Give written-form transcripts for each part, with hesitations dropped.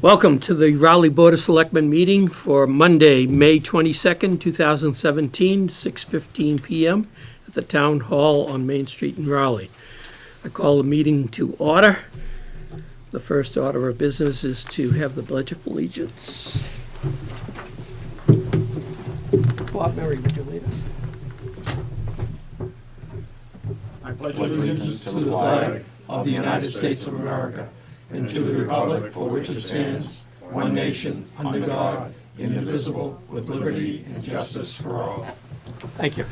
Welcome to the Raleigh Board of Selectmen meeting for Monday, May 22nd, 2017, 6:15 PM at the Town Hall on Main Street in Raleigh. I call the meeting to order. The first order of business is to have the Pledge of Allegiance. Bob Murray, would you lead us? I pledge allegiance to the flag of the United States of America and to the republic for which it stands, one nation, under God, indivisible, with liberty and justice for all. Thank you.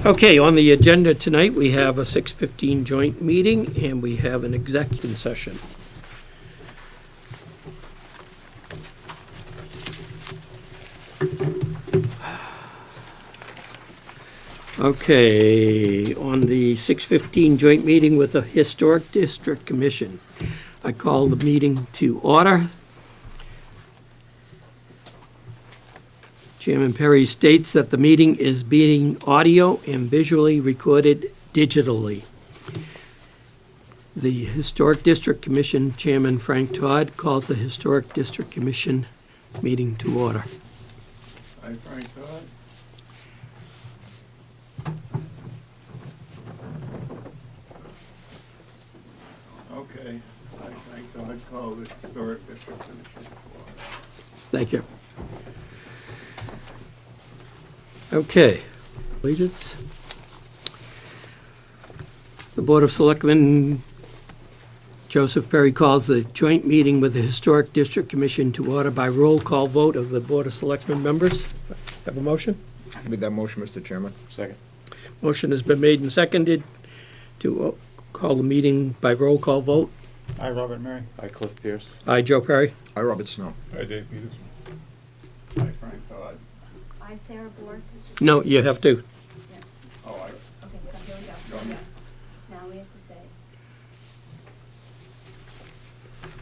Okay, on the agenda tonight, we have a 6:15 joint meeting, and we have an executive session. Okay, on the 6:15 joint meeting with the Historic District Commission, I call the meeting to order. Chairman Perry states that the meeting is being audio and visually recorded digitally. The Historic District Commission Chairman Frank Todd calls the Historic District Commission meeting to order. I, Frank Todd. Okay, I, Frank Todd, call the Historic District Commission to order. Thank you. Okay. Allegiance. The Board of Selectmen, Joseph Perry calls the joint meeting with the Historic District Commission to order by roll call vote of the Board of Selectmen members. Have a motion? I made that motion, Mr. Chairman. Second. Motion has been made and seconded to call the meeting by roll call vote. I, Robert Murray. Hi, Cliff Pierce. Aye, Joe Perry. I, Robert Snow. Hi, Dave Peters. Hi, Frank Todd. I, Sarah Board. No, you have to. Oh, I, Okay, so here we go. Go on. Now we have to say,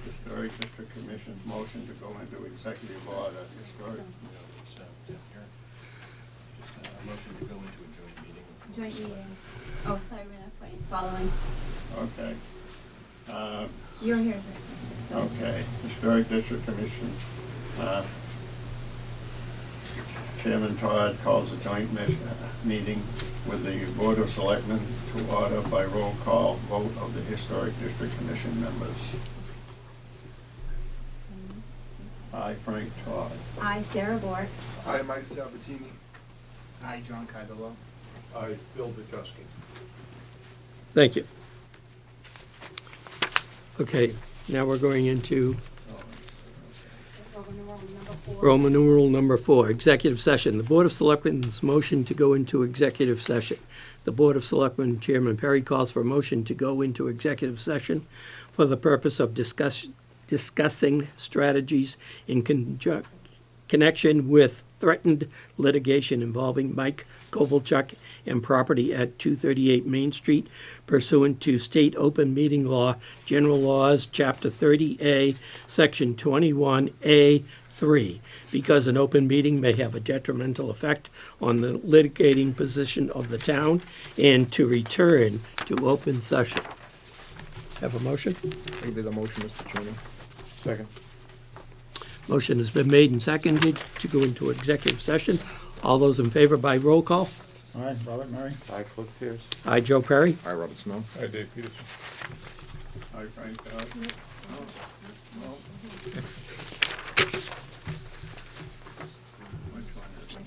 Historic District Commission's motion to go into executive order. Historic, Just a motion to go into a joint meeting. joint meeting. Oh, sorry, we're not playing. Following. okay. You're here. Okay, Historic District Commission, Chairman Todd calls a joint meeting with the Board of Selectmen to order by roll call vote of the Historic District Commission members. I, Frank Todd. I, Sarah Board. Hi, Mike Sabatini. Hi, John Cardillo. Hi, Bill Bukowski. Thank you. Okay, now we're going into Roman numeral number 4, executive session. The Board of Selectmen's motion to go into executive session. The Board of Selectmen Chairman Perry calls for a motion to go into executive session for the purpose of discussing strategies in connection with threatened litigation involving Mike Kovalchuk and property at 238 Main Street pursuant to State Open Meeting Law, General Laws, Chapter 30A, Section 21A3, because an open meeting may have a detrimental effect on the litigating position of the town, and to return to open session. Have a motion? I made the motion, Mr. Chairman. Second. Motion has been made and seconded to go into executive session. All those in favor by roll call? I, Robert Murray. Hi, Cliff Pierce. Aye, Joe Perry. I, Robert Snow. Hi, Dave Peters. Hi, Frank Todd. No. Which one is it?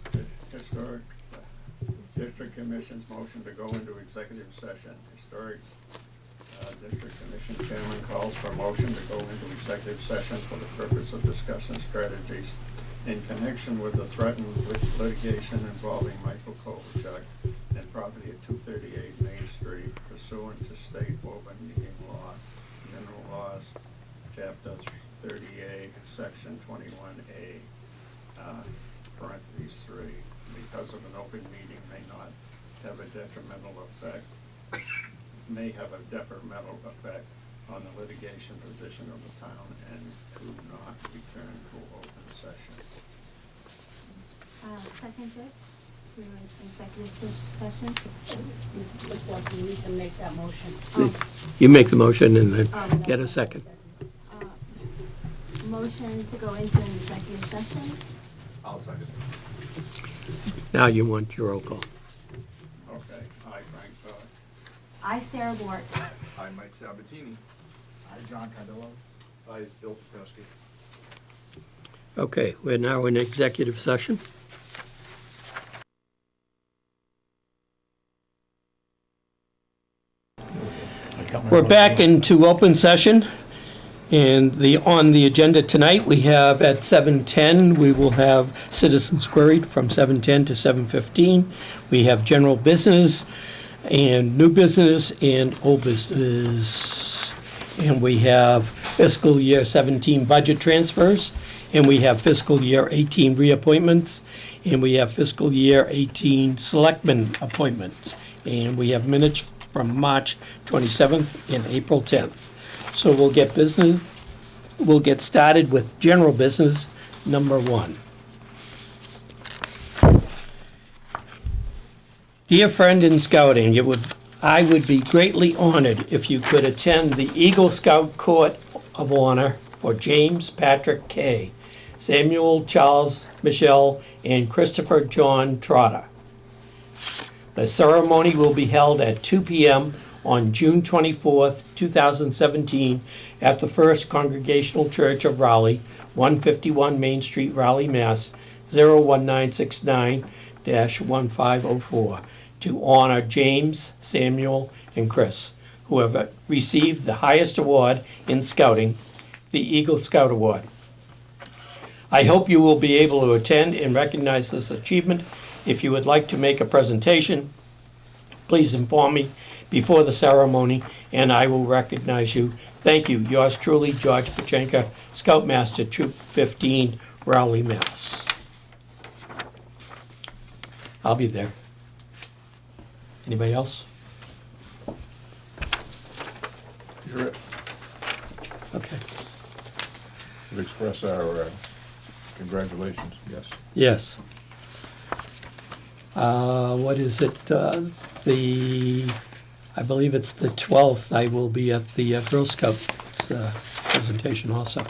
Okay. Historic District Commission's motion to go into executive session. Historic District Commission Chairman calls for a motion to go into executive session for the purpose of discussing strategies in connection with the threatened litigation involving Michael Kovalchuk and property at 238 Main Street pursuant to State Open Meeting Law, General Laws, Chapter 30A, Section 21A, parentheses 3, because of an open meeting may have a detrimental effect on the litigation position of the town and to not return to open session. Second this? we went to executive session. Ms. Walton, you can make that motion. You make the motion and then Oh, no. get a second. Motion to go into an executive session. I'll second. Now you want your roll call. Okay, I, Frank Stark. I, Sarah Bort. I, Mike Sabatini. I, John Cardillo. I, Bill Petrowski. Okay, we're now in executive session. We're back into open session, and on the agenda tonight, we have at 7:10, we will have citizens queried from 7:10 to 7:15. We have general business and new business and old business. And we have fiscal year 17 budget transfers, and we have fiscal year 18 reappointments, and we have fiscal year 18 selectmen appointments. And we have minutes from March 27th and April 10th. So we'll get started with general business number 1. Dear friend in scouting, I would be greatly honored if you could attend the Eagle Scout Court of Honor for James Patrick Kay, Samuel Charles Michelle, and Christopher John Trotter. The ceremony will be held at 2 p.m. on June 24th, 2017, at the First Congregational Church of Raleigh, 151 Main Street, Raleigh, Mass. 01969-1504, to honor James, Samuel, and Chris, who have received the highest award in scouting, the Eagle Scout Award. I hope you will be able to attend and recognize this achievement. If you would like to make a presentation, please inform me before the ceremony, and I will recognize you. Thank you. Yours truly, George Pachenka, Scoutmaster, Troop 15, Raleigh, Mass. I'll be there. Anybody else? You're it. Okay. We express our congratulations, yes. Yes. What is it? I believe it's the 12th. I will be at the Girl Scouts presentation also.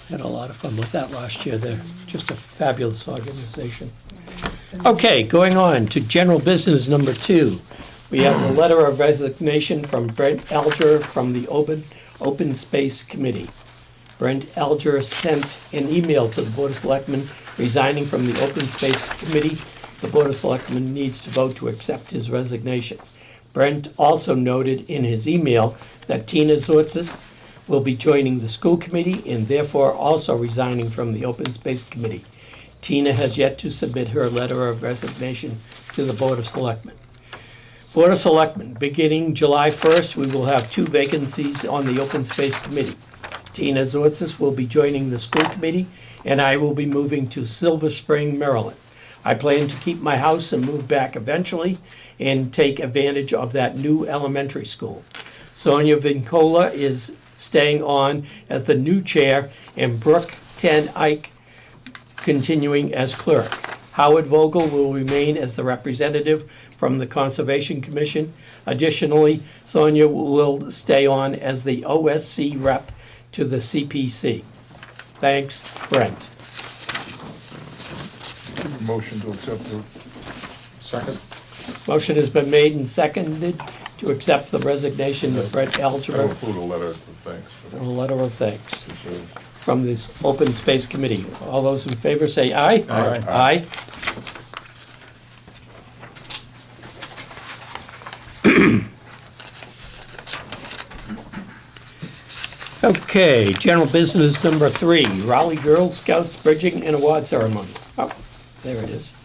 Had a lot of fun with that last year. They're just a fabulous organization. Okay, going on to general business number 2. We have a letter of resignation from Brent Alger from the Open Space Committee. Brent Alger sent an email to the Board of Selectmen resigning from the Open Space Committee. The Board of Selectmen needs to vote to accept his resignation. Brent also noted in his email that Tina Zortzis will be joining the school committee and therefore also resigning from the Open Space Committee. Tina has yet to submit her letter of resignation to the Board of Selectmen. Board of Selectmen, beginning July 1st, we will have 2 vacancies on the Open Space Committee. Tina Zortzis will be joining the school committee, and I will be moving to Silver Spring, Maryland. I plan to keep my house and move back eventually and take advantage of that new elementary school. Sonia Vincola is staying on as the new chair, and Brooke Ten Eyck continuing as clerk. Howard Vogel will remain as the representative from the Conservation Commission. Additionally, Sonia will stay on as the OSC rep to the CPC. Thanks, Brent. Motion to accept the Second? Motion has been made and seconded to accept the resignation of Brent I'll Alger, include a letter of thanks for a letter of thanks the service. from this Open Space Committee. All those in favor say aye. Aye. Aye. Okay, general business number 3, Raleigh Girl Scouts Bridging and Award Ceremony. Oh, there it is.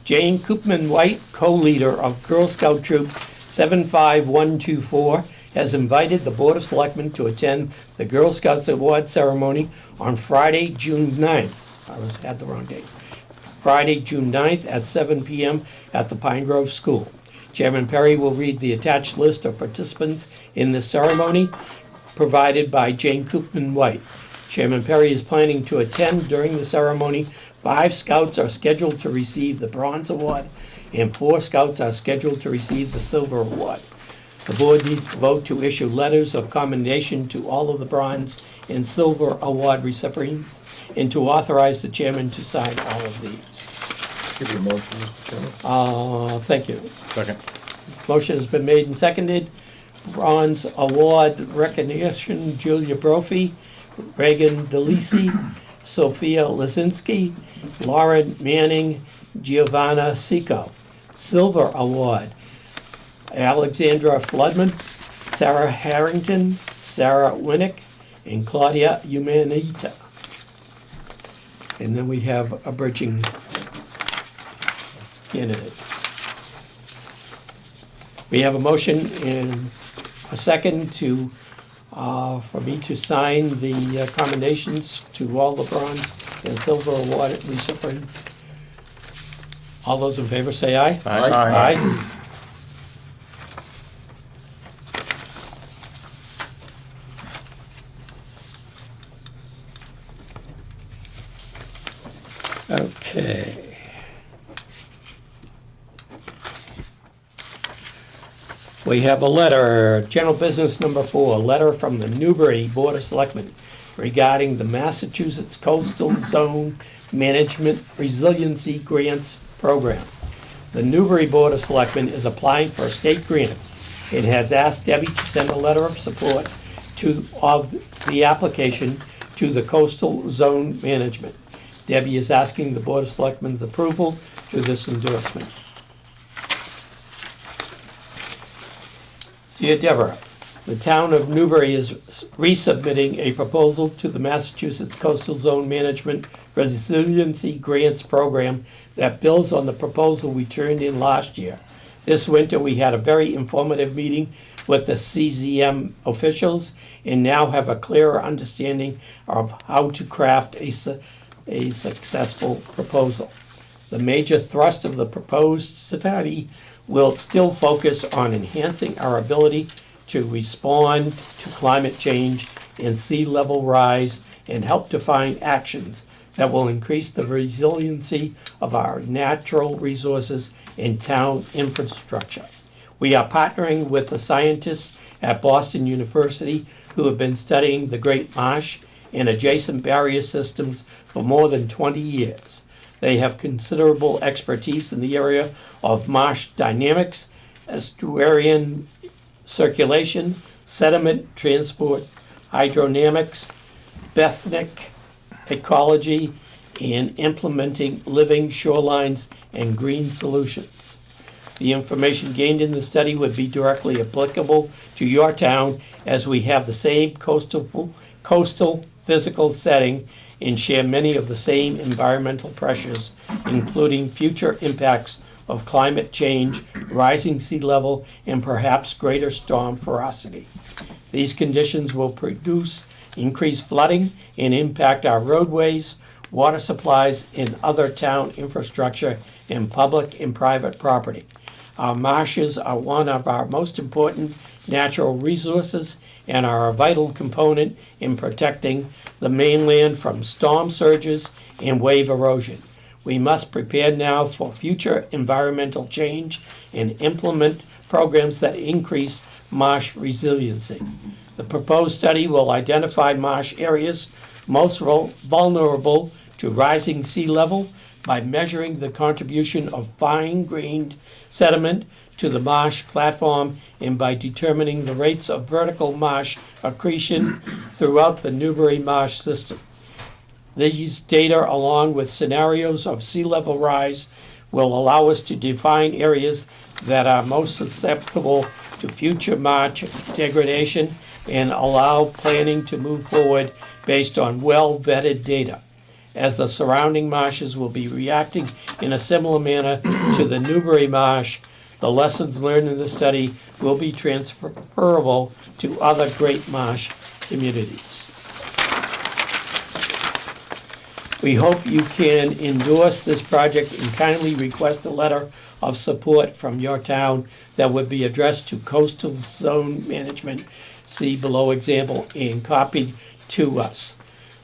Jane Koopman White, co-leader of Girl Scout Troop 75124, has invited the Board of Selectmen to attend the Girl Scouts Award Ceremony on Friday, June 9th. I had the wrong date. Friday, June 9th at 7 p.m. at the Pine Grove School. Chairman Perry will read the attached list of participants in this ceremony provided by Jane Koopman White. Chairman Perry is planning to attend during the ceremony. 5 scouts are scheduled to receive the Bronze Award, and 4 scouts are scheduled to receive the Silver Award. The board needs to vote to issue letters of commendation to all of the Bronze and Silver Award recipients, and to authorize the chairman to sign all of these. Give you a motion, Mr. Chairman. Thank you. Second. Motion has been made and seconded. Bronze Award recognition, Julia Brophy, Reagan DeLisi, Sophia Lazinski, Lauren Manning, Giovanna Seco. Silver Award, Alexandra Floodman, Sarah Harrington, Sarah Winnick, and Claudia Humanita. And then we have a bridging candidate. We have a motion and a second to, for me to sign the commendations to all the Bronze and Silver Award recipients. All those in favor say aye. Aye. Aye. Okay. We have a letter, general business number 4, a letter from the Newbury Board of Selectmen regarding the Massachusetts Coastal Zone Management Resiliency Grants Program. The Newbury Board of Selectmen is applying for a state grant. It has asked Debbie to send a letter of support of the application to the Coastal Zone Management. Debbie is asking the Board of Selectmen's approval to this endorsement. Dear Deborah, the town of Newbury is resubmitting a proposal to the Massachusetts Coastal Zone Management Resiliency Grants Program that builds on the proposal we turned in last year. This winter, we had a very informative meeting with the CZM officials and now have a clearer understanding of how to craft a successful proposal. The major thrust of the proposed study will still focus on enhancing our ability to respond to climate change and sea level rise and help define actions that will increase the resiliency of our natural resources and town infrastructure. We are partnering with the scientists at Boston University who have been studying the Great Marsh and adjacent barrier systems for more than 20 years. They have considerable expertise in the area of marsh dynamics, estuarine circulation, sediment transport, hydrodynamics, benthic ecology, and implementing living shorelines and green solutions. The information gained in the study would be directly applicable to your town as we have the same coastal physical setting and share many of the same environmental pressures, including future impacts of climate change, rising sea level, and perhaps greater storm ferocity. These conditions will produce increased flooding and impact our roadways, water supplies, and other town infrastructure and public and private property. Our marshes are one of our most important natural resources and are a vital component in protecting the mainland from storm surges and wave erosion. We must prepare now for future environmental change and implement programs that increase marsh resiliency. The proposed study will identify marsh areas most vulnerable to rising sea level by measuring the contribution of fine-grained sediment to the marsh platform and by determining the rates of vertical marsh accretion throughout the Newbury Marsh system. These data, along with scenarios of sea level rise, will allow us to define areas that are most susceptible to future marsh degradation and allow planning to move forward based on well-vetted data. As the surrounding marshes will be reacting in a similar manner to the Newbury Marsh, the lessons learned in the study will be transferable to other Great Marsh communities. We hope you can endorse this project and kindly request a letter of support from your town that would be addressed to Coastal Zone Management, see below example, and copied to us.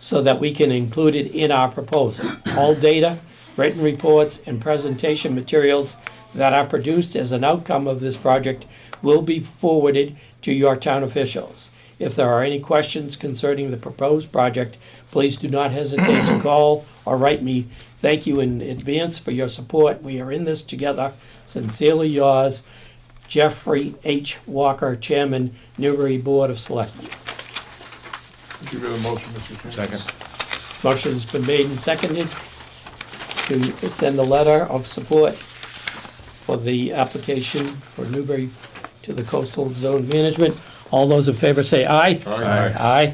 so that we can include it in our proposal. All data, written reports, and presentation materials that are produced as an outcome of this project will be forwarded to your town officials. If there are any questions concerning the proposed project, please do not hesitate to call or write me. Thank you in advance for your support. We are in this together. Sincerely yours, Jeffrey H. Walker, Chairman, Newbury Board of Selectmen. Would you give the motion, Mr. Chairman? Second. Motion's been made and seconded to send a letter of support for the application for Newbury to the Coastal Zone Management. All those in favor say aye. Aye. Aye.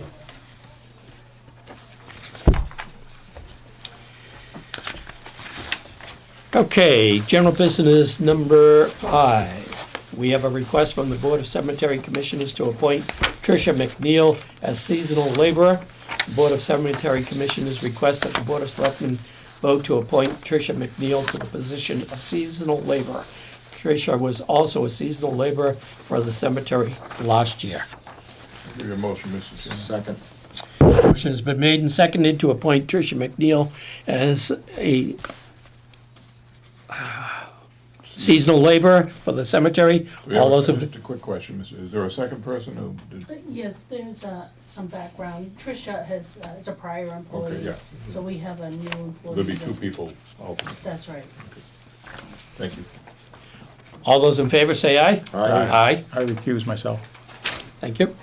Okay, general business number 5. We have a request from the Board of Cemetery Commissioners to appoint Tricia McNeil as seasonal laborer. The Board of Cemetery Commissioners request that the Board of Selectmen vote to appoint Tricia McNeil to the position of seasonal laborer. Tricia was also a seasonal laborer for the cemetery last year. Give your motion, Mr. Chairman. Second. Motion has been made and seconded to appoint Tricia McNeil as a seasonal laborer for the cemetery. We have All those just in, a quick question, is there a second person who did? Yes, there's some background. Tricia is a prior employee. Okay, yeah. So we have a new employee. There'll be 2 people alternate. That's right. Thank you. all those in favor say aye. Aye. I recuse myself. Thank you.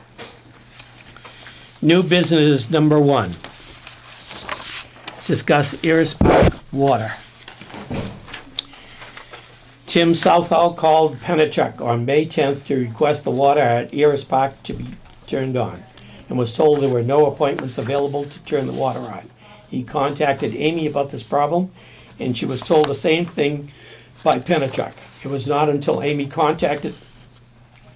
New business number 1. Discuss Eris Park water. Tim Southall called Pennachuck on May 10th to request the water at Eris Park to be turned on, and was told there were no appointments available to turn the water on. He contacted Amy about this problem, and she was told the same thing by Pennachuck. It was not until Amy contacted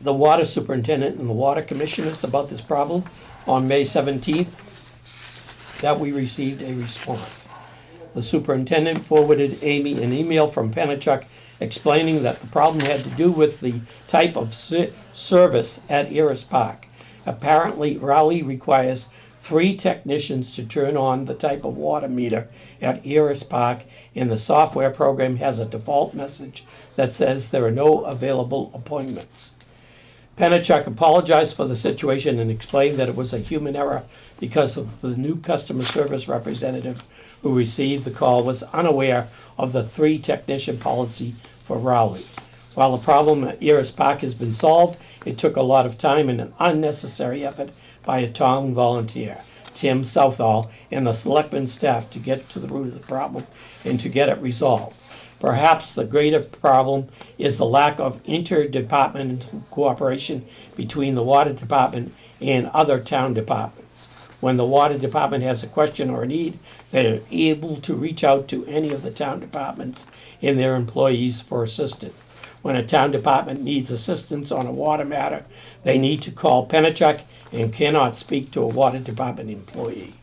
the water superintendent and the water commissioners about this problem on May 17th that we received a response. The superintendent forwarded Amy an email from Pennachuck explaining that the problem had to do with the type of service at Eris Park. Apparently, Raleigh requires 3 technicians to turn on the type of water meter at Eris Park, and the software program has a default message that says there are no available appointments. Pennachuck apologized for the situation and explained that it was a human error because of the new customer service representative who received the call was unaware of the 3 technician policy for Raleigh. While the problem at Eris Park has been solved, it took a lot of time and an unnecessary effort by a town volunteer, Tim Southall, and the selectmen staff to get to the root of the problem and to get it resolved. Perhaps the greater problem is the lack of interdepartmental cooperation between the water department and other town departments. When the water department has a question or a need, they are able to reach out to any of the town departments and their employees for assistance. When a town department needs assistance on a water matter, they need to call Pennachuck and cannot speak to a water department employee.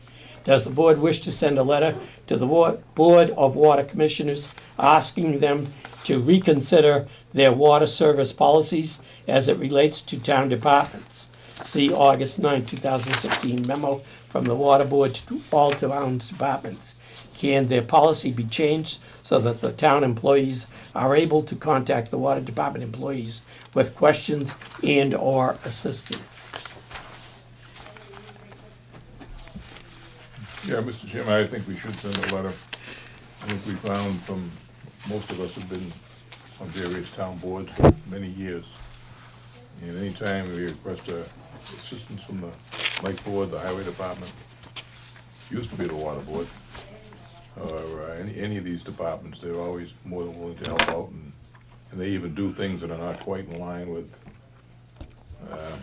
Does the board wish to send a letter to the Board of Water Commissioners asking them to reconsider their water service policies as it relates to town departments? See August 9, 2016 memo from the Water Board to all town departments. Can their policy be changed so that the town employees are able to contact the water department employees with questions and or assistance? Yeah, Mr. Chairman, I think we should send a letter. I think we found from, most of us have been on various town boards for many years. And anytime we request assistance from the Lake Board, the Highway Department, used to be the Water Board, or any of these departments, they're always more than willing to help out, and they even do things that are not quite in line with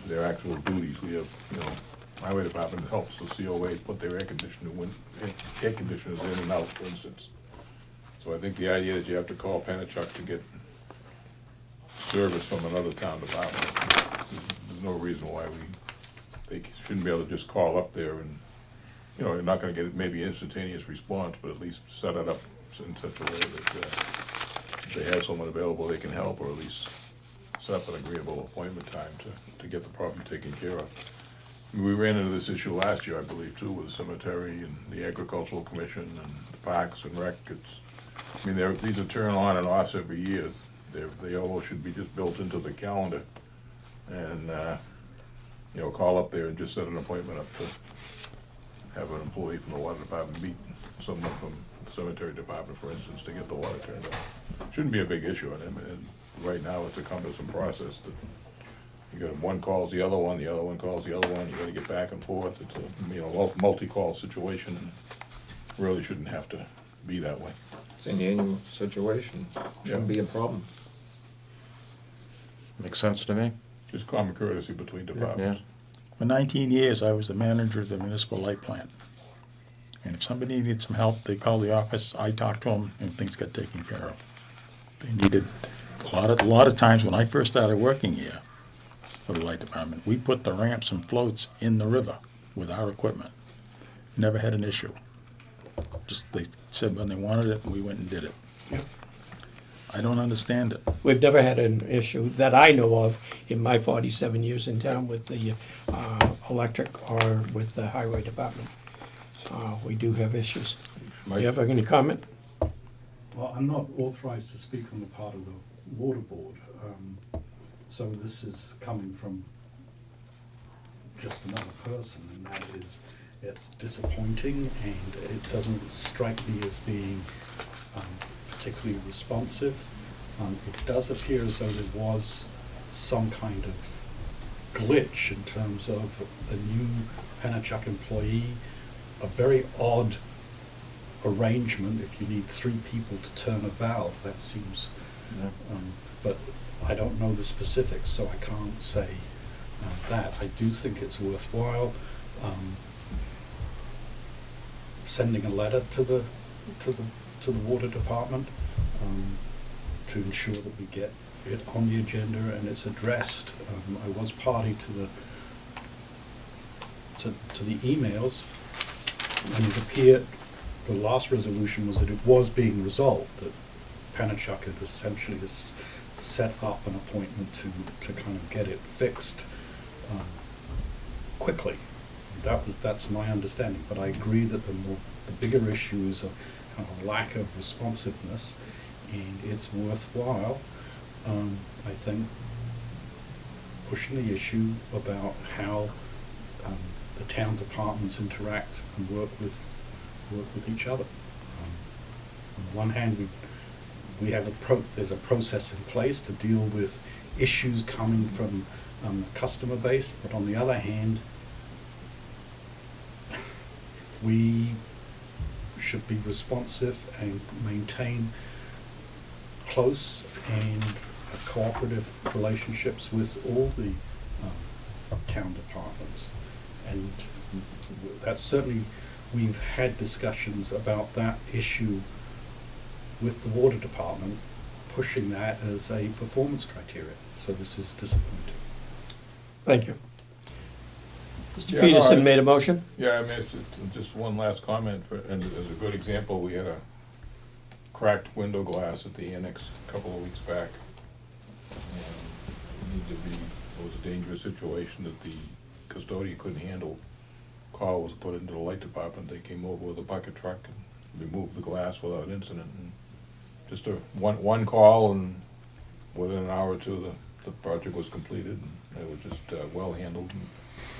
their actual duties. We have, Highway Department helps the COA put their air conditioners in and out, for instance. So I think the idea that you have to call Pennachuck to get service from another town department, there's no reason why they shouldn't be able to just call up there and, you're not gonna get maybe instantaneous response, but at least set it up in such a way that if they have someone available, they can help, or at least set up an agreeable appointment time to get the problem taken care of. We ran into this issue last year, I believe, too, with the cemetery and the agricultural commission and the parks and rec. I mean, these are turn on and offs every year. They almost should be just built into the calendar. And, call up there and just set an appointment up to have an employee from the water department meet someone from the cemetery department, for instance, to get the water turned on. Shouldn't be a big issue, and right now it's a cumbersome process that you got one calls the other one calls the other one, you gotta get back and forth. It's a, multi-call situation, and really shouldn't have to be that way. It's an annual situation, shouldn't be a problem. Makes sense to me. Just common courtesy between departments. For 19 years, I was the manager of the municipal light plant. And if somebody needed some help, they called the office, I talked to them, and things got taken care of. They needed, a lot of times when I first started working here for the light department, we put the ramps and floats in the river with our equipment. Never had an issue. Just, they said when they wanted it, we went and did it. Yep. I don't understand it. We've never had an issue that I know of in my 47 years in town with the electric or with the highway department. We do have issues. Do you have any comment? Well, I'm not authorized to speak on the part of the water board, so this is coming from just another person, and that is, it's disappointing, and it doesn't strike me as being particularly responsive. It does appear as though there was some kind of glitch in terms of a new Pennachuck employee, a very odd arrangement. If you need 3 people to turn a valve, that seems, but I don't know the specifics, so I can't say that. I do think it's worthwhile sending a letter to the water department to ensure that we get it on the agenda and it's addressed. I was party to the emails, and it appeared the last resolution was that it was being resolved, that Pennachuck had essentially set up an appointment to kind of get it fixed quickly. That's my understanding, but I agree that the bigger issue is a kind of lack of responsiveness, and it's worthwhile, I think, pushing the issue about how the town departments interact and work with each other. On the one hand, we have there's a process in place to deal with issues coming from the customer base, but on the other hand, we should be responsive and maintain close and cooperative relationships with all the town departments. And that's certainly, we've had discussions about that issue with the water department, pushing that as a performance criteria. So this is disappointing. Thank you. Mr. Yeah, Peterson no, made a motion. Yeah, I mean, it's just one last comment, and as a good example, we had a cracked window glass at the annex a couple of weeks back. And it was a dangerous situation that the custodian couldn't handle. Call was put into the light department. They came over with a bucket truck and removed the glass without incident. And just one call, and within an hour or two, the project was completed, and it was just well handled. And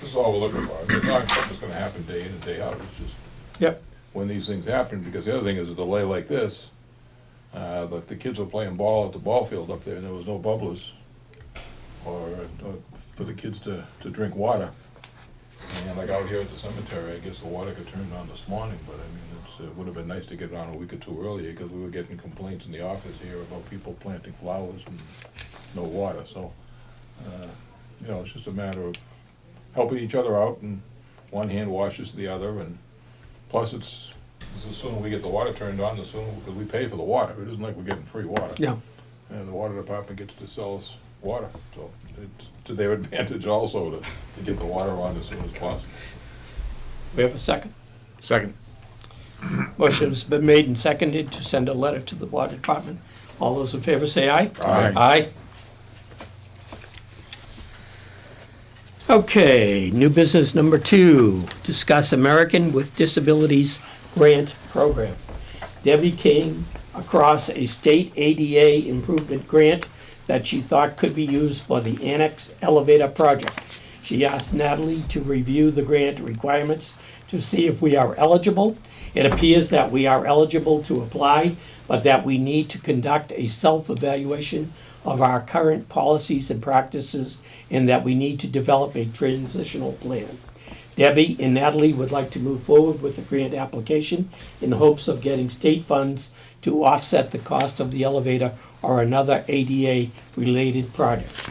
this is all we're looking for. It's not something that's going to happen day in and day out. It's just Yep. when these things happen, because the other thing is a delay like this. Like the kids were playing ball at the ball field up there, and there was no bubblers or for the kids to drink water. And like out here at the cemetery, I guess the water got turned on this morning, but I mean, it would have been nice to get it on a week or two earlier, because we were getting complaints in the office here about people planting flowers and no water. So, it's just a matter of helping each other out, and one hand washes the other, and plus it's the sooner we get the water turned on, the sooner, because we pay for the water. It isn't like we're getting free water. Yeah. And the water department gets to sell us water, so it's to their advantage also to get the water on as soon as possible. We have a second. Second. Motion's been made and seconded to send a letter to the water department. All those in favor say aye. Aye. Aye. Okay, new business number 2, discuss American with Disabilities Grant Program. Debbie came across a state ADA improvement grant that she thought could be used for the Annex Elevator project. She asked Natalie to review the grant requirements to see if we are eligible. It appears that we are eligible to apply, but that we need to conduct a self-evaluation of our current policies and practices, and that we need to develop a transitional plan. Debbie and Natalie would like to move forward with the grant application in the hopes of getting state funds to offset the cost of the elevator or another ADA-related project.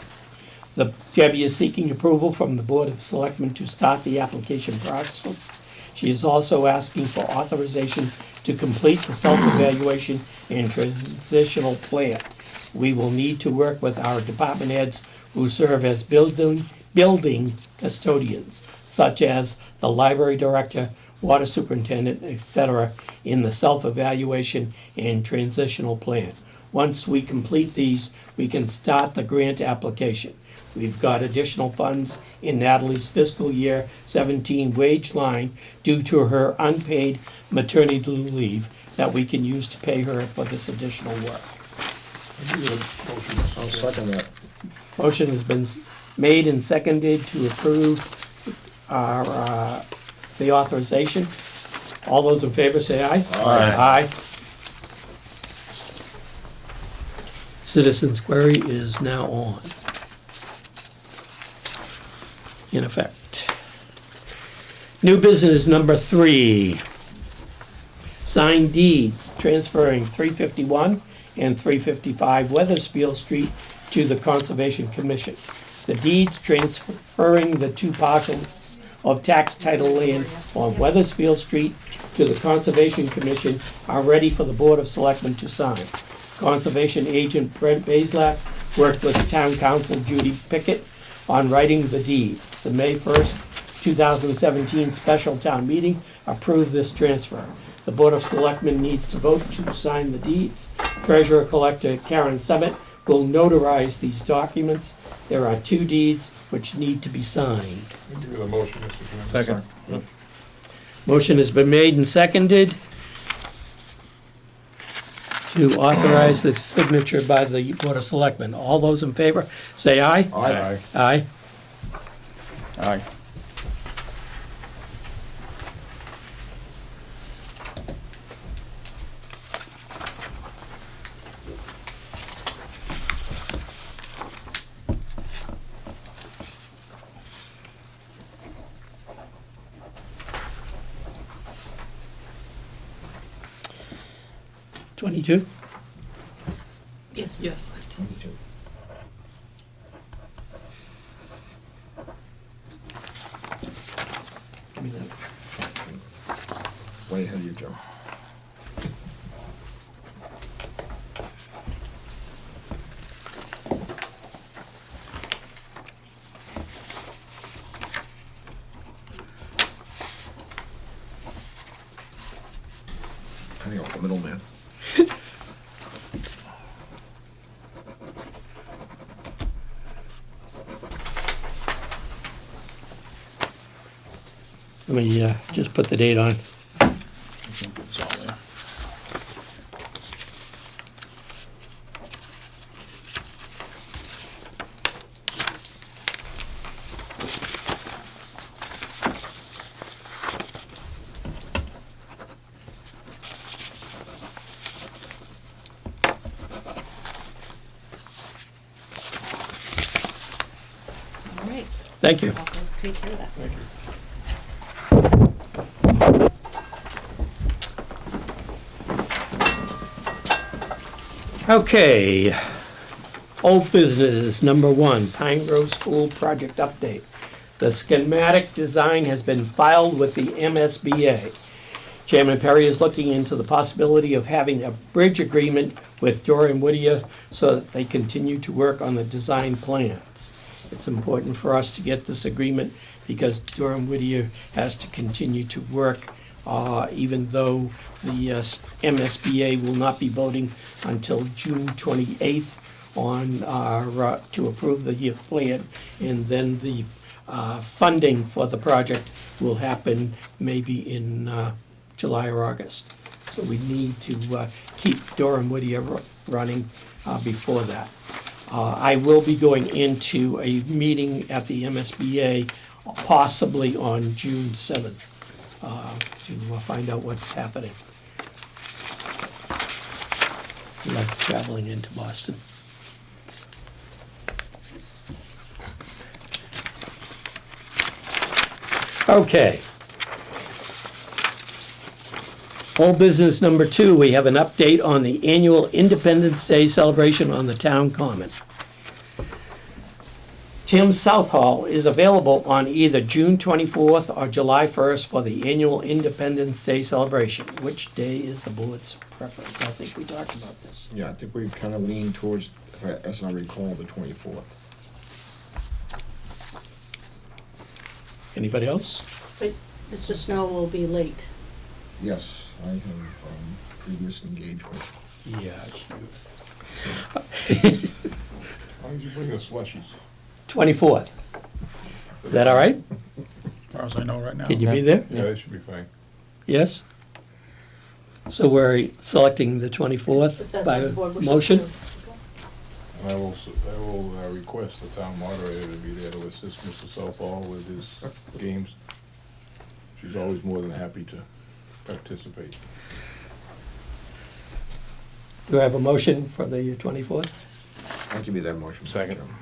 Debbie is seeking approval from the Board of Selectmen to start the application process. She is also asking for authorization to complete the self-evaluation and transitional plan. We will need to work with our department heads who serve as building custodians, such as the library director, water superintendent, etc., in the self-evaluation and transitional plan. Once we complete these, we can start the grant application. We've got additional funds in Natalie's fiscal year 17 wage line due to her unpaid maternity leave that we can use to pay her for this additional work. I'll second that. Motion has been made and seconded to approve our, the authorization. All those in favor say aye. Aye. Aye. Citizens' query is now on. In effect. New business number 3. Signed deeds transferring 351 and 355 Weathersfield Street to the Conservation Commission. The deeds transferring the 2 parcels of tax title land on Weathersfield Street to the Conservation Commission are ready for the Board of Selectmen to sign. Conservation agent Brent Bazelak worked with Town Council Judy Pickett on writing the deeds. The May 1st, 2017 special town meeting approved this transfer. The Board of Selectmen needs to vote to sign the deeds. Treasurer Collector Karen Summit will notarize these documents. There are 2 deeds which need to be signed. Give me the motion, Mr. Chairman. Second. Motion has been made and seconded to authorize the signature by the Board of Selectmen. All those in favor, say aye. Aye. Aye. Aye. $22. Yes. Yes. Give me that. Way ahead of you, Joe. Hang on, the middleman. Let me just put the date on. It's all there. All right, Thank you. I'll go take care of that. Thank you. Okay. Old business, number 1, Pine Grove School project update. The schematic design has been filed with the MSBA. Chairman Perry is looking into the possibility of having a bridge agreement with Dorian Whittier so that they continue to work on the design plans. It's important for us to get this agreement because Dorian Whittier has to continue to work even though the MSBA will not be voting until June 28th on to approve the plan, and then the funding for the project will happen maybe in July or August. So we need to keep Durham Whittier running before that. I will be going into a meeting at the MSBA possibly on June 7th to find out what's happening. Love traveling into Boston. Okay. Old business number 2, we have an update on the annual Independence Day celebration on the town common. Tim Southall is available on either June 24th or July 1st for the annual Independence Day celebration. Which day is the board's preference? I think we talked about this. Yeah, I think we kind of lean towards, as I recall, the 24th. Anybody else? But Mr. Snow will be late. Yes, I have previous engagement. Yeah. Why don't you bring the slushies? 24th. Is that all right? As far as I know right now. Can you be there? Yeah, that should be fine. Yes? So we're selecting the If 24th that's what by the board wishes motion? to do. And I will request the town moderator to be there to assist Mr. Southall with his games. She's always more than happy to participate. Do I have a motion for the 24th? I'll give you that motion. Mr. Second. Chairman.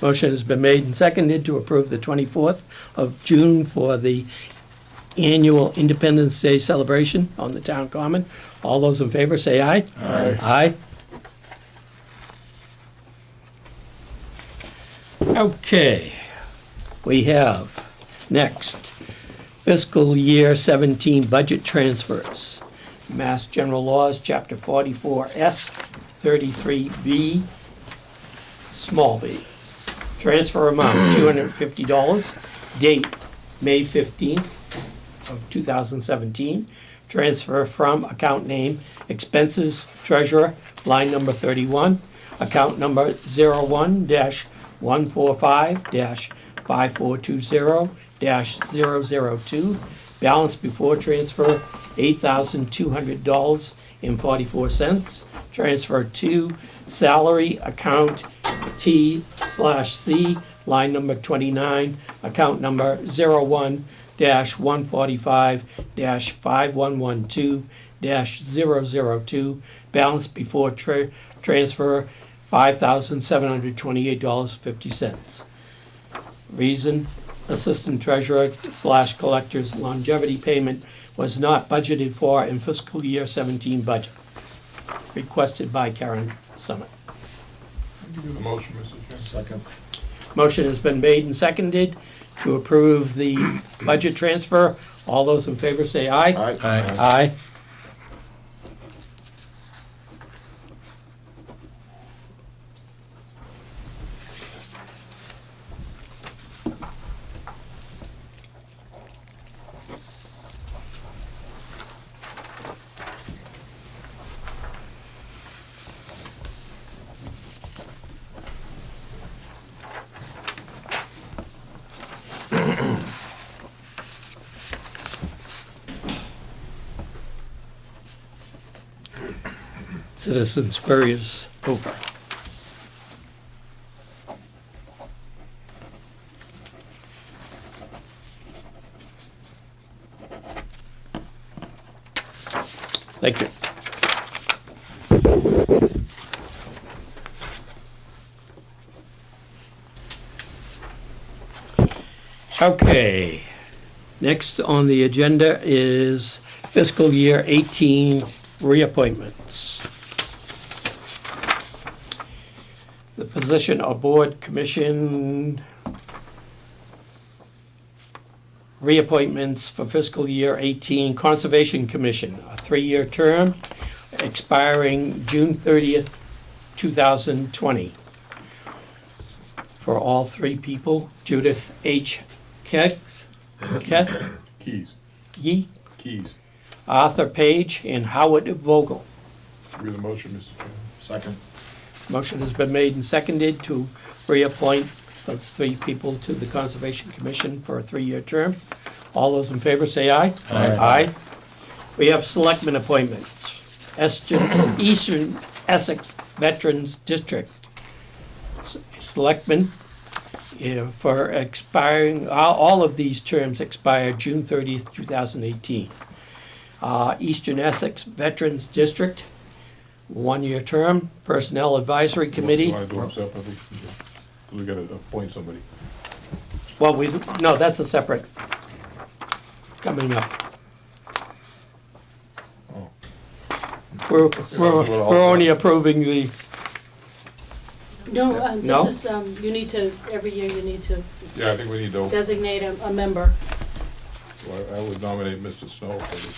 Motion has been made and seconded to approve the 24th of June for the annual Independence Day celebration on the town common. All those in favor say aye. Aye. Aye. Okay, we have next fiscal year 17 budget transfers. Mass General Laws, Chapter 44S, 33B, small b. Transfer amount $250. Date May 15th of 2017. Transfer from account name Expenses Treasurer, line number 31. Account number 01-145-5420-0002. Balance before transfer $8,200.44. Transfer to salary account T/C, line number 29, account number 01-145-5112-0002, balance before transfer $5,728.50. Reason, Assistant Treasurer / Collector's longevity payment was not budgeted for in fiscal year 17 budget. Requested by Karen Summit. Give you the motion, Mr. Chairman. Second. Motion has been made and seconded to approve the budget transfer. All those in favor say aye. Aye. Aye. Citizens' query is over. Thank you. Okay, next on the agenda is fiscal year 18 reappointments. The position of board commission reappointments for fiscal year 18, Conservation Commission, a 3-year term expiring June 30th, 2020. For all 3 people, Judith H. Keys, Keys. Arthur Page, and Howard Vogel. Give you the motion, Mr. Chairman. Second. Motion has been made and seconded to reappoint those three people to the Conservation Commission for a 3-year term. All those in favor say aye. Aye. We have selectmen appointments. Eastern Essex Veterans District. Selectmen, for expiring, all of these terms expire June 30th, 2018. Eastern Essex Veterans District, 1-year term. Personnel Advisory Committee. You wanna do them separately? We gotta appoint somebody. Well, no, that's a separate, coming up. Oh. We're only approving the, No, No? this is, you need to, every year you need to Yeah, I think we need to, designate a member. I would nominate Mr. Snow for this.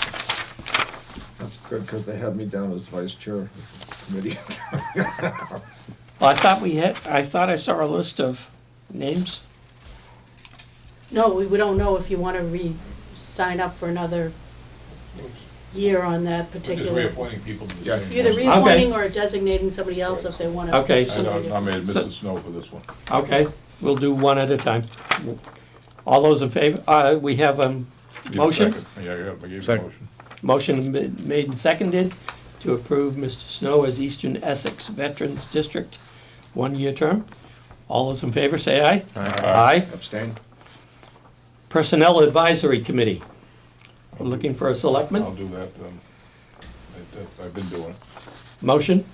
That's good, because they had me down as vice chair of the committee. I thought I saw a list of names. No, we don't know if you want to sign up for another year on that We're just particular. reappointing people to the Yeah. same. Either board. reappointing or designating somebody else if they want to. Okay, I so, nominate So- Mr. Snow for this one. okay, we'll do one at a time. All those in favor, we have a Need a motion? second. Yeah, I gave you a Second. motion. Motion made and seconded to approve Mr. Snow as Eastern Essex Veterans District, 1-year term. All those in favor say aye. Aye. Abstain? Personnel Advisory Committee. We're looking for a selectman. I'll do that. I've been doing it. Motion?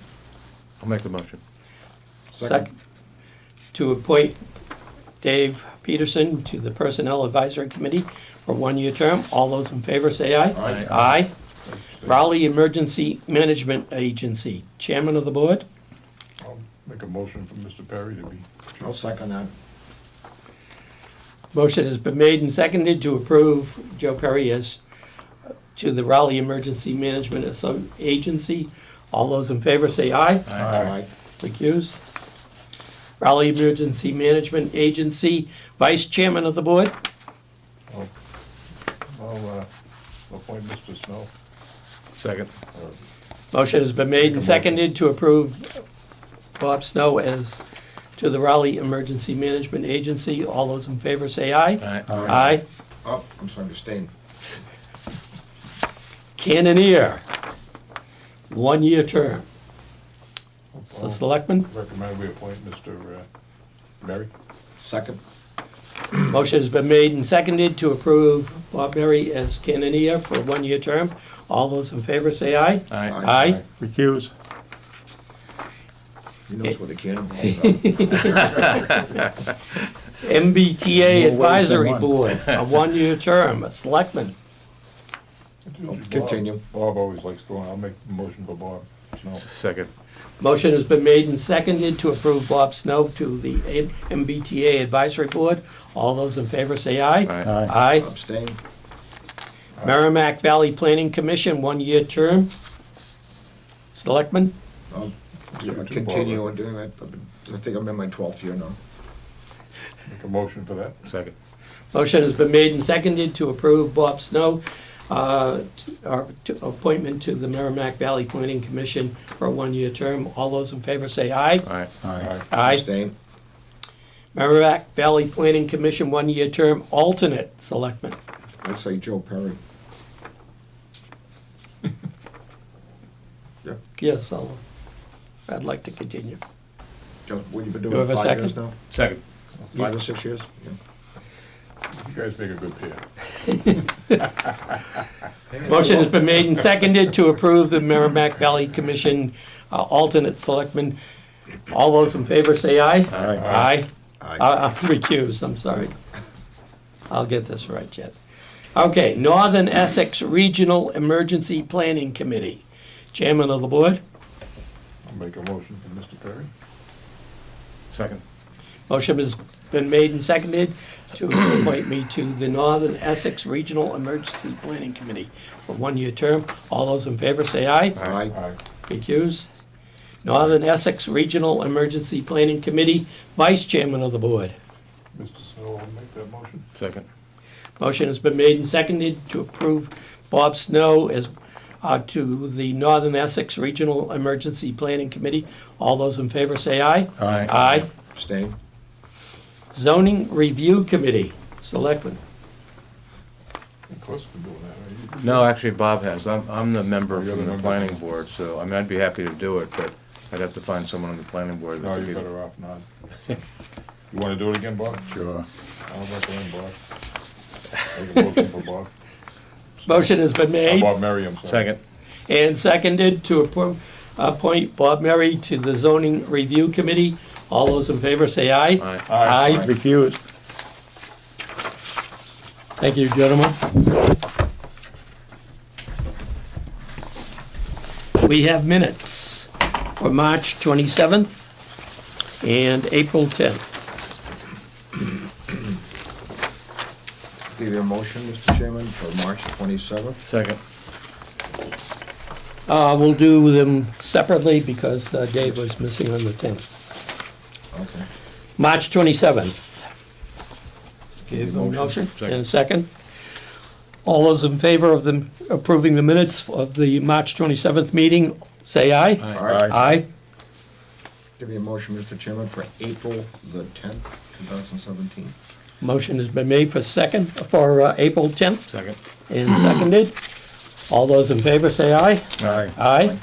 I'll make the motion. Second. To appoint Dave Peterson to the Personnel Advisory Committee for 1-year term. All those in favor say aye. Aye. Aye. Raleigh Emergency Management Agency, Chairman of the Board. I'll make a motion for Mr. Perry to be. I'll second that. Motion has been made and seconded to approve Joe Perry as to the Raleigh Emergency Management Agency. All those in favor say aye. Aye. Recuse. Raleigh Emergency Management Agency, Vice Chairman of the Board. I'll appoint Mr. Snow. Second. Motion has been made and seconded to approve Bob Snow as to the Raleigh Emergency Management Agency. All those in favor say aye. Aye. Oh, I'm sorry, abstain. Cannoneer, 1-year term. So Selectman, Recommend we appoint Mr. Berry. Second? motion has been made and seconded to approve Bob Berry as cannoneer for a 1-year term. All those in favor say aye. Aye. Recuse. He knows where the cannonballs are. MBTA More ways Advisory than one. Board, a 1-year term, a selectman. Continue. Bob always likes going. I'll make a motion for Bob Snow. Second. Motion has been made and seconded to approve Bob Snow to the MBTA Advisory Board. All those in favor say aye. Aye. Aye. Abstain? Merrimack Valley Planning Commission, 1-year term. Selectman, I'll Give it to continue Bob. on doing that. I think I'm in my 12th year now. Make a motion for that. Second. motion has been made and seconded to approve Bob Snow, appointment to the Merrimack Valley Planning Commission for a 1-year term. All those in favor say aye. Aye. Aye. Aye. Abstain? Merrimack Valley Planning Commission, 1-year term, alternate selectman. I'd say Joe Perry. Yes, I'd like to continue. Just, what, you've been Do doing I have it a 5 years second? now? Second. 5 or 6 years? You guys make a good pair. Motion has been made and seconded to approve the Merrimack Valley Commission alternate selectman. All those in favor say aye. Aye. Aye. Recuse, I'm sorry. I'll get this right, Chet. Okay, Northern Essex Regional Emergency Planning Committee. Chairman of the board. I'll make a motion for Mr. Perry. Second. Motion has been made and seconded to appoint me to the Northern Essex Regional Emergency Planning Committee for 1-year term. All those in favor say aye. Aye. Aye. Recuse. Northern Essex Regional Emergency Planning Committee, Vice Chairman of the board. Mr. Snow will make that motion. Second. Motion has been made and seconded to approve Bob Snow as to the Northern Essex Regional Emergency Planning Committee. All those in favor say aye. Aye. Aye. Abstain? Zoning Review Committee, Selectmen. Of course we're doing that, right? No, actually, Bob has. I'm the member Oh, you're from the the member. planning board, so, I mean, I'd be happy to do it, but I'd have to find someone on the planning board that No, could you're be. better off not. You wanna do it again, Bob? Sure. I'll recommend Bob. Make a motion for Bob. Motion has been made Bob Merriam, sorry. Second. and seconded to appoint Bob Murray to the Zoning Review Committee. All those in favor say aye. Aye. Aye. Refused. Thank you, gentlemen. We have minutes for March 27th and April 10th. Give you a motion, Mr. Chairman, for March 27th. Second. We'll do them separately because Dave was missing on the 10th. Okay. March 27th. Give a motion Second. and a second. All those in favor of them approving the minutes of the March 27th meeting, say aye. All right. Aye. Give you a motion, Mr. Chairman, for April the 10th, 2017. Motion has been made for April 10th Second. and seconded. All those in favor say aye. Aye. Aye.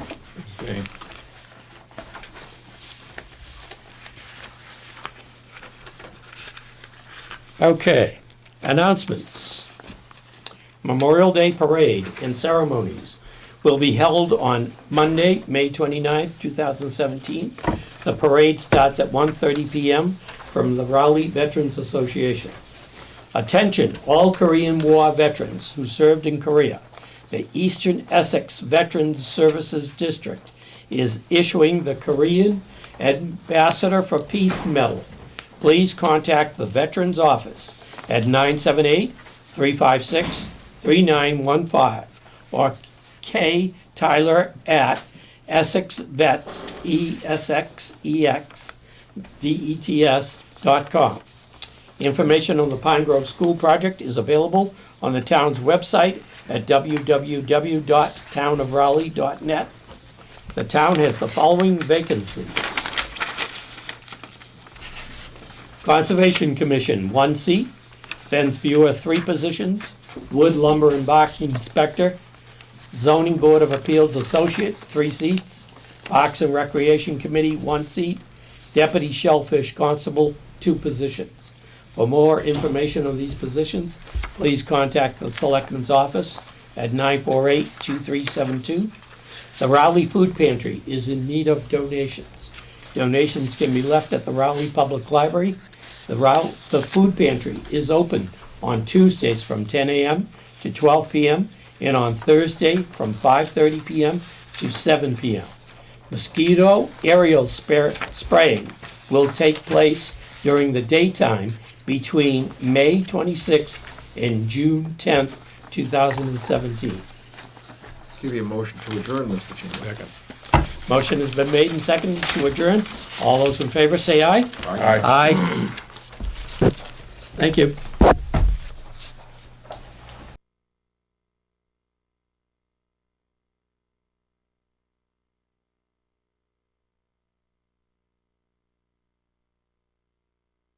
Abstain. Okay, announcements. Memorial Day Parade and ceremonies will be held on Monday, May 29th, 2017. The parade starts at 1:30 p.m. from the Raleigh Veterans Association. Attention, all Korean War veterans who served in Korea. The Eastern Essex Veterans Services District is issuing the Korean Ambassador for Peace Medal. Please contact the Veterans Office at 978-356-3915 or K. Tyler at EssexVets, ESXEXVETS.com. Information on the Pine Grove School Project is available on the town's website at www.townofraleigh.net. The town has the following vacancies. Conservation Commission, 1 seat. Ben's Viewer, 3 positions. Wood, Lumber, and Bark Inspector. Zoning Board of Appeals Associate, 3 seats. Parks and Recreation Committee, 1 seat. Deputy Shellfish Constable, 2 positions. For more information on these positions, please contact the Selectman's Office at 948-2372. The Raleigh Food Pantry is in need of donations. Donations can be left at the Raleigh Public Library. The food pantry is open on Tuesdays from 10 a.m. to 12 p.m. and on Thursday from 5:30 p.m. to 7 p.m. Mosquito aerial spraying will take place during the daytime between May 26th and June 10th, 2017. Give you a motion to adjourn, Mr. Chairman. Second. Motion has been made and seconded to adjourn. All those in favor say aye. Aye. Aye. Thank you.